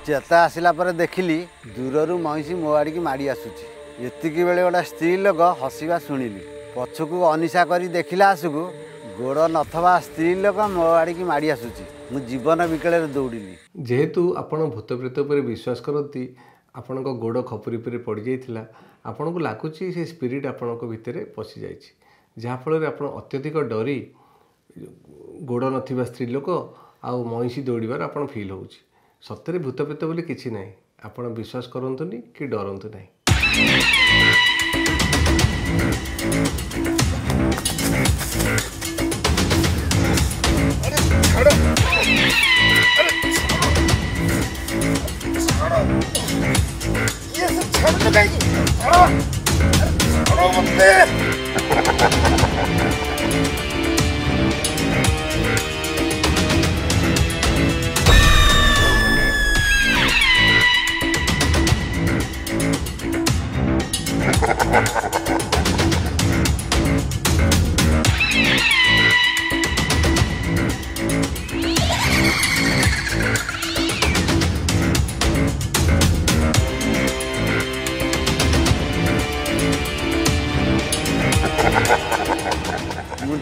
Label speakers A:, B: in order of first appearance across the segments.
A: चेता आसला पर देखिली दूर महिषी मो आड़ की माड़ी आसुची एतिकी बेले गोटे स्त्री लोक हसवा शुणिली पछकू अनिशा करी देखिला आसुकू गोड़ नथवा स्त्री लोक मो आड़ की माड़ी आसुची मु जीवन विकल दौड़िली
B: जेहेतु आपण भूत प्रेत पर विश्वास करती आपण गोड़ खपुरी पर पड़ जाइथिला आपण को लागुच से स्पिरिट आपण भितर पशि जाइछि जहाँफल आप अत्यधिक डरी गोड़ नथिबा स्त्री लोक आउ महिषी दौड़ार आप फिल होउछि सତରେ भूत प्रेत बोली किछि नाही आपण विश्वास करंतुनी कि डरंतु नाही।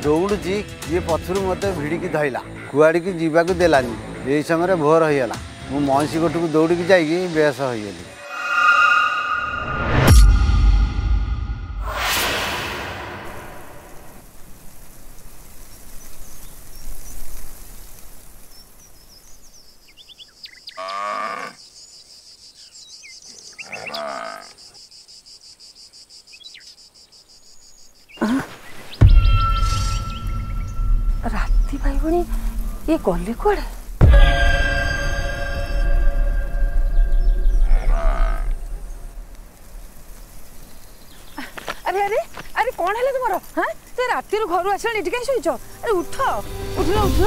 A: दौड़ुची ये पथर मत भिड़िकी धरला कुआड़ की जीवाक देलानी यही समय भोर होगला मु महिषी गोट को दौड़ी जाइए बेस होगली।
C: राती भाई भणी ये गले कुआड़े अरे अरे अरे कौन है तुम हाँ तो राति घर आस कहीं शोच अरे उठ उठल उठ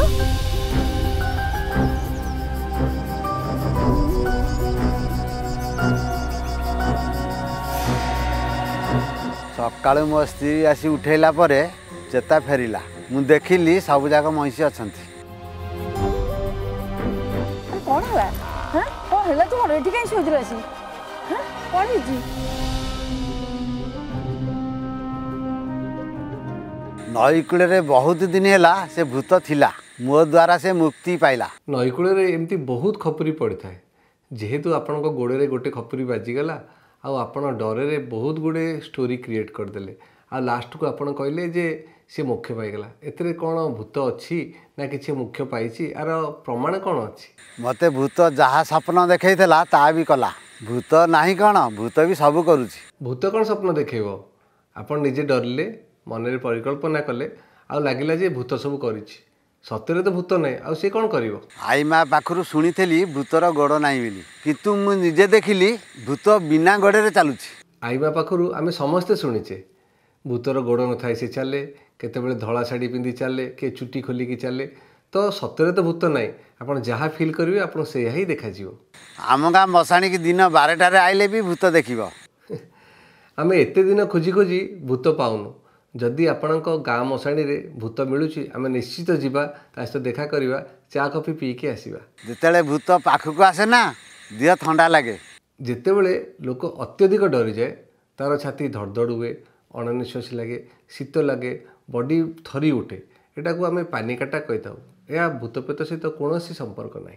A: सकाळु मो स्त्री आसी उठेला परे चेता फेरिला मु देखिली सब जाक महिषी अच्छा
C: कौन है हाँ कौन है तुम ये कहीं शोच आसी हाँ कौन है
A: नई कूल बहुत दिन है से भूत थिला मो द्वारा से मुक्ति पाइला।
B: नई कूल एमती बहुत खपुरी पड़ी थाए जेहेतु आपण गोड़े गोटे खपुरी बाजिगला आपण डरे बहुत गुड़े स्टोरी क्रिएट करदे आ लास्ट को आपण कहले जे सी मोक्ष पाईगला एतरे कौन भूत अच्छी ना कि मोक्ष पाई आर प्रमाण कौन अच्छी
A: मते भूत जहाँ सपन देखा ता भी कला भूत नहीं कौन भूत भी सब करुची
B: भूत कौन स्वप्न देखेब आपण निजे डरले मन में परिकल्पना कले आ लगिला जे भूत सब करिछि सतरे तो भूत नहीं आ से कौन करिवो
A: आई माँ पाखरु शुणी भूतर गोड़ नहीं बोली किंतु मु निजे देखिली भूत बिना गोड़े चलुची
B: आई माँ पाखरु आमे समस्ते शुणीचे भूतर गोड़ न थाए से चले केतेबेले धला शाढ़ी पिंधि चले के चुटी खोलिकी चले तो सतरे तो भूत नहीं आपड़ जहाँ फिल करेंगे आप ही देखा
A: आम गाँ मशाणी की दिन 12टार आइले भी भूत देखिब
B: आम एते दिन खोजी खोजी भूत पाऊनु जदि आपण गाँ मशाणी रे भूत मिलूँ आम निश्चित जीवा सहित देखा करवा चा कॉफी पीके आसवा
A: जिते भूत पाखक आसे ना देह ठंडा लगे
B: जितेबले लोक अत्यधिक डरी जाए तार छाती धड़धड़ हुए अणनिश्वासी लगे शीत लगे बॉडी थरी उठे एटा को आम पानी काटा कही था ଏହା ଭୂତପ୍ରେତ ସହିତ କୌଣସି ସମ୍ପର୍କ ନାହିଁ।